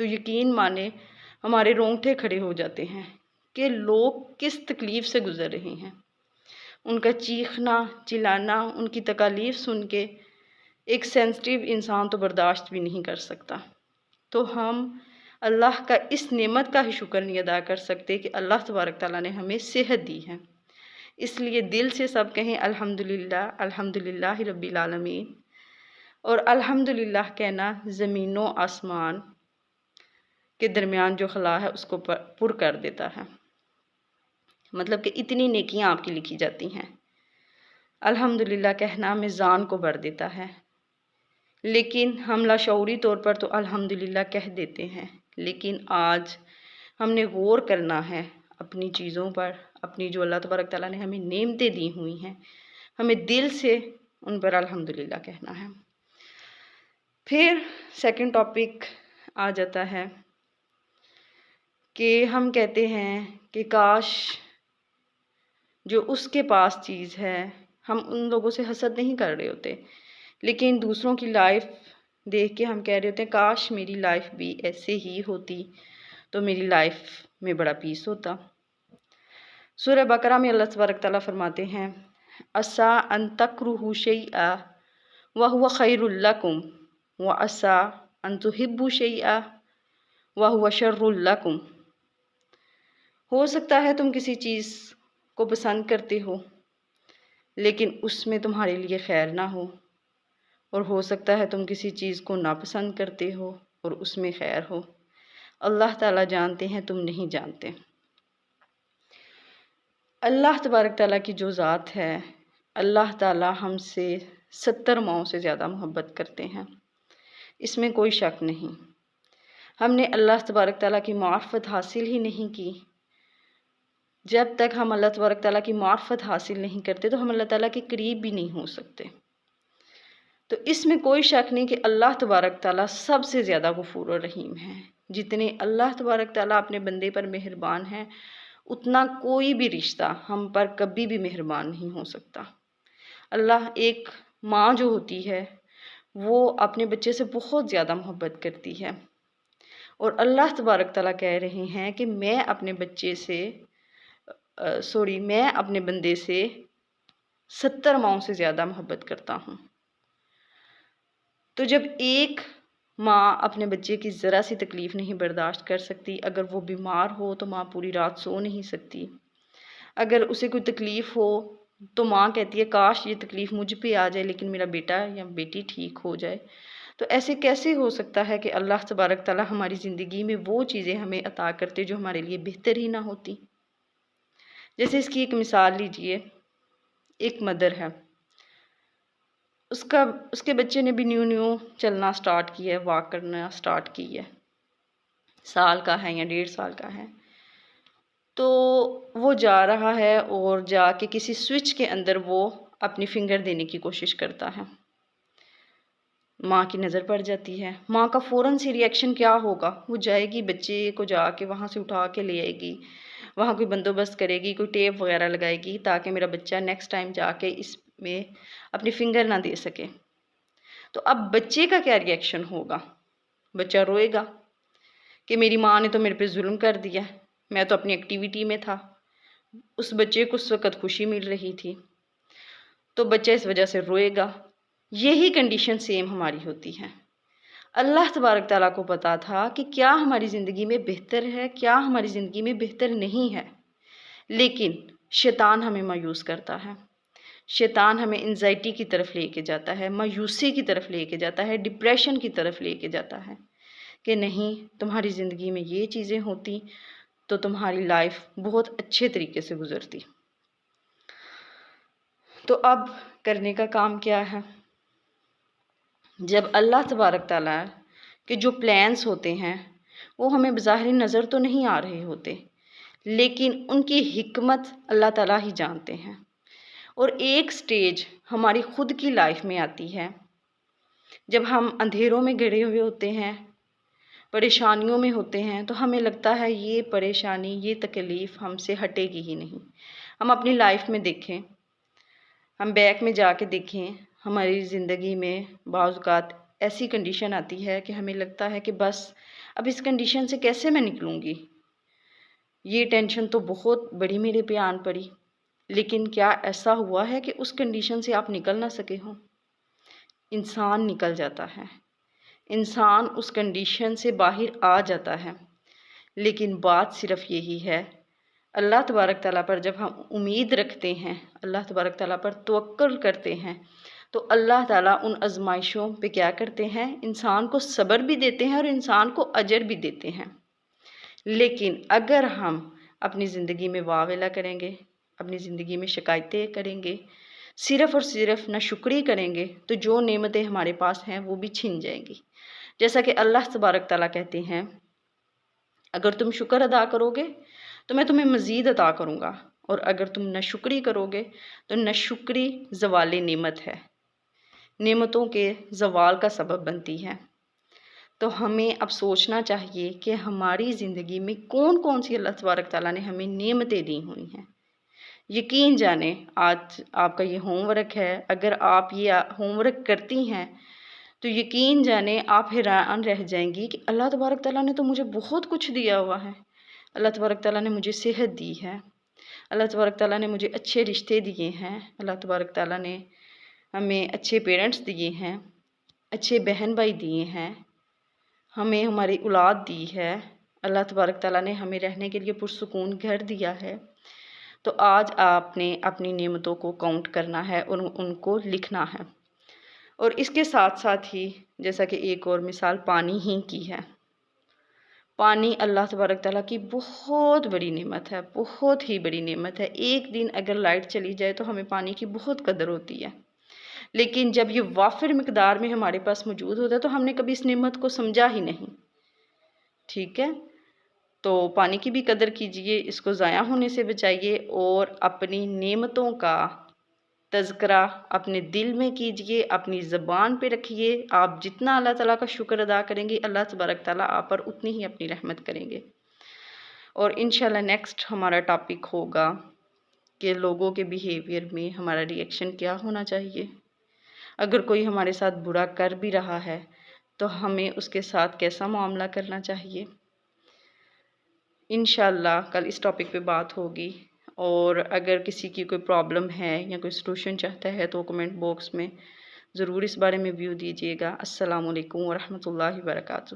تو یقین مانے ہمارے رونگٹے کھڑے ہو جاتے ہیں کہ لوگ کس تکلیف سے گزر رہے ہیں۔ ان کا چیخنا چلانا، ان کی تکالیف سن کے ایک سینسٹیو انسان تو برداشت بھی نہیں کر سکتا۔ تو ہم اللہ کا اس نعمت کا ہی شکر نہیں ادا کر سکتے کہ اللہ تبارک تعالیٰ نے ہمیں صحت دی ہے۔ اس لیے دل سے سب کہیں الحمدللہ، الحمدللہ رب العالمین۔ اور الحمدللہ کہنا زمین و آسمان کے درمیان جو خلا ہے اس کو پر کر دیتا ہے، مطلب کہ اتنی نیکیاں آپ کی لکھی جاتی ہیں۔ الحمدللہ کہنا میزان کو بھر دیتا ہے، لیکن ہم لاشعوری طور پر تو الحمدللہ کہہ دیتے ہیں، لیکن آج ہم نے غور کرنا ہے اپنی چیزوں پر، اپنی جو اللہ تبارک تعالیٰ نے ہمیں نعمتیں دی ہوئی ہیں، ہمیں دل سے ان پر الحمدللہ کہنا ہے۔ پھر سیکنڈ ٹاپک آ جاتا ہے کہ ہم کہتے ہیں کہ کاش جو اس کے پاس چیز ہے، ہم ان لوگوں سے حسد نہیں کر رہے ہوتے، لیکن دوسروں کی لائف دیکھ کے ہم کہہ رہے ہوتے ہیں کاش میری لائف بھی ایسے ہی ہوتی تو میری لائف میں بڑا پیس ہوتا۔ سورہ بقرہ میں اللہ تبارک تعالیٰ فرماتے ہیں عَسَىٰ أَن تَكْرَهُوا شَيْئًا وَهُوَ خَيْرٌ لَكُمْ وَعَسَىٰ أَن تُحِبُّوا شَيْئًا وَهُوَ شَرٌّ لَكُمْ۔ ہو سکتا ہے تم کسی چیز کو پسند کرتے ہو لیکن اس میں تمہارے لیے خیر نہ ہو، اور ہو سکتا ہے تم کسی چیز کو ناپسند کرتے ہو اور اس میں خیر ہو۔ اللہ تعالیٰ جانتے ہیں، تم نہیں جانتے۔ اللہ تبارک تعالیٰ کی جو ذات ہے، اللہ تعالیٰ ہم سے 70 ماؤں سے زیادہ محبت کرتے ہیں، اس میں کوئی شک نہیں۔ ہم نے اللہ تبارک تعالیٰ کی معرفت حاصل ہی نہیں کی۔ جب تک ہم اللہ تبارک تعالیٰ کی معرفت حاصل نہیں کرتے تو ہم اللہ تعالیٰ کے قریب بھی نہیں ہو سکتے۔ تو اس میں کوئی شک نہیں کہ اللہ تبارک تعالیٰ سب سے زیادہ غفور و رحیم ہے۔ جتنے اللہ تبارک تعالیٰ اپنے بندے پر مہربان ہیں، اتنا کوئی بھی رشتہ ہم پر کبھی بھی مہربان نہیں ہو سکتا۔ اللہ ایک ماں جو ہوتی ہے وہ اپنے بچے سے بہت زیادہ محبت کرتی ہے، اور اللہ تبارک تعالیٰ کہہ رہے ہیں کہ میں اپنے بندے سے 70 ماؤں سے زیادہ محبت کرتا ہوں۔ تو جب ایک ماں اپنے بچے کی ذرا سی تکلیف نہیں برداشت کر سکتی، اگر وہ بیمار ہو تو ماں پوری رات سو نہیں سکتی، اگر اسے کوئی تکلیف ہو تو ماں کہتی ہے کاش یہ تکلیف مجھ پہ آ جائے لیکن میرا بیٹا یا بیٹی ٹھیک ہو جائے۔ تو ایسے کیسے ہو سکتا ہے کہ اللہ تبارک تعالیٰ ہماری زندگی میں وہ چیزیں ہمیں عطا کرتے جو ہمارے لیے بہتر ہی نہ ہوتی۔ جیسے اس کی ایک مثال لیجئے، ایک مدر ہے، اس کے بچے نے بھی نیو چلنا سٹارٹ کیا ہے، واک کرنا سٹارٹ کی ہے، سال کا ہے یا 1.5 سال کا ہے۔ تو وہ جا رہا ہے اور جا کے کسی سوئچ کے اندر وہ اپنی فنگر دینے کی کوشش کرتا ہے، ماں کی نظر پڑ جاتی ہے۔ ماں کا فوراً سی ری ایکشن کیا ہوگا؟ وہ جائے گی بچے کو جا کے وہاں سے اٹھا کے لے آئے گی، وہاں کوئی بندوبست کرے گی، کوئی ٹیپ وغیرہ لگائے گی تاکہ میرا بچہ نیکسٹ ٹائم جا کے اس میں اپنی فنگر نہ دے سکے۔ تو اب بچے کا کیا ری ایکشن ہوگا؟ بچہ روئے گا کہ میری ماں نے تو میرے پہ ظلم کر دیا، میں تو اپنی ایکٹیویٹی میں تھا، اس بچے کو اس وقت خوشی مل رہی تھی، تو بچہ اس وجہ سے روئے گا۔ یہی کنڈیشن سیم ہماری ہوتی ہے۔ اللہ تبارک تعالیٰ کو پتا تھا کہ کیا ہماری زندگی میں بہتر ہے، کیا ہماری زندگی میں بہتر نہیں ہے، لیکن شیطان ہمیں مایوس کرتا ہے، شیطان ہمیں انزائٹی کی طرف لے کے جاتا ہے، مایوسی کی طرف لے کے جاتا ہے، ڈپریشن کی طرف لے کے جاتا ہے کہ نہیں تمہاری زندگی میں یہ چیزیں ہوتی تو تمہاری لائف بہت اچھے طریقے سے گزرتی۔ تو اب کرنے کا کام کیا ہے؟ جب اللہ تبارک تعالیٰ کے جو پلانز ہوتے ہیں وہ ہمیں بظاہر نظر تو نہیں آ رہے ہوتے، لیکن ان کی حکمت اللہ تعالیٰ ہی جانتے ہیں۔ اور ایک سٹیج ہماری خود کی لائف میں آتی ہے جب ہم اندھیروں میں گھرے ہوئے ہوتے ہیں، پریشانیوں میں ہوتے ہیں، تو ہمیں لگتا ہے یہ پریشانی، یہ تکلیف ہم سے ہٹے گی ہی نہیں۔ ہم اپنی لائف میں دیکھیں، ہم بیک میں جا کے دیکھیں، ہماری زندگی میں بعض اوقات ایسی کنڈیشن آتی ہے کہ ہمیں لگتا ہے کہ بس اب اس کنڈیشن سے کیسے میں نکلوں گی، یہ ٹینشن تو بہت بڑی میرے پہ آن پڑی۔ لیکن کیا ایسا ہوا ہے کہ اس کنڈیشن سے آپ نکل نہ سکے ہوں؟ انسان نکل جاتا ہے، انسان اس کنڈیشن سے باہر آ جاتا ہے، لیکن بات صرف یہی ہے، اللہ تبارک تعالیٰ پر جب ہم امید رکھتے ہیں، اللہ تبارک تعالیٰ پر توکل کرتے ہیں، تو اللہ تعالیٰ ان آزمائشوں پہ کیا کرتے ہیں، انسان کو صبر بھی دیتے ہیں اور انسان کو اجر بھی دیتے ہیں۔ لیکن اگر ہم اپنی زندگی میں واویلا کریں گے، اپنی زندگی میں شکایتیں کریں گے، صرف اور صرف ناشکری کریں گے، تو جو نعمتیں ہمارے پاس ہیں وہ بھی چھن جائیں گی۔ جیسا کہ اللہ تبارک تعالیٰ کہتے ہیں، اگر تم شکر ادا کرو گے تو میں تمہیں مزید عطا کروں گا، اور اگر تم ناشکری کرو گے تو ناشکری زوال نعمت ہے، نعمتوں کے زوال کا سبب بنتی ہے۔ تو ہمیں اب سوچنا چاہیے کہ ہماری زندگی میں کون کون سی اللہ تبارک تعالیٰ نے ہمیں نعمتیں دی ہوئی ہیں۔ یقین جانیں، آج آپ کا یہ ہوم ورک ہے، اگر آپ یہ ہوم ورک کرتی ہیں تو یقین جانیں آپ حیران رہ جائیں گی کہ اللہ تبارک تعالیٰ نے تو مجھے بہت کچھ دیا ہوا ہے۔ اللہ تبارک تعالیٰ نے مجھے صحت دی ہے، اللہ تبارک تعالیٰ نے مجھے اچھے رشتے دیے ہیں، اللہ تبارک تعالیٰ نے ہمیں اچھے پیرنٹس دیے ہیں، اچھے بہن بھائی دیے ہیں، ہمیں ہماری اولاد دی ہے، اللہ تبارک تعالیٰ نے ہمیں رہنے کے لیے پرسکون گھر دیا ہے۔ تو آج آپ نے اپنی نعمتوں کو کاؤنٹ کرنا ہے اور ان کو لکھنا ہے۔ اور اس کے ساتھ ساتھ ہی جیسا کہ ایک اور مثال پانی ہی کی ہے، پانی اللہ تبارک تعالیٰ کی بہت بڑی نعمت ہے، بہت ہی بڑی نعمت ہے۔ ایک دن اگر لائٹ چلی جائے تو ہمیں پانی کی بہت قدر ہوتی ہے، لیکن جب یہ وافر مقدار میں ہمارے پاس موجود ہوتا ہے تو ہم نے کبھی اس نعمت کو سمجھا ہی نہیں۔ ٹھیک ہے، تو پانی کی بھی قدر کیجئے، اس کو ضائع ہونے سے بچائیے، اور اپنی نعمتوں کا تذکرہ اپنے دل میں کیجئے، اپنی زبان پہ رکھیے۔ آپ جتنا اللہ تعالیٰ کا شکر ادا کریں گے، اللہ تبارک تعالیٰ آپ پر اتنی ہی اپنی رحمت کریں گے۔ اور انشاءاللہ نیکسٹ ہمارا ٹاپک ہوگا کہ لوگوں کے بیہیویئر میں ہمارا ری ایکشن کیا ہونا چاہیے۔ اگر کوئی ہمارے ساتھ برا کر بھی رہا ہے تو ہمیں اس کے ساتھ کیسا معاملہ کرنا چاہیے۔ انشاءاللہ کل اس ٹاپک پہ بات ہوگی، اور اگر کسی کی کوئی پرابلم ہے یا کوئی سلوشن چاہتا ہے تو کمنٹ باکس میں ضرور اس بارے میں ویو دیجیے گا۔ السلام علیکم ورحمۃ اللہ وبرکاتہ۔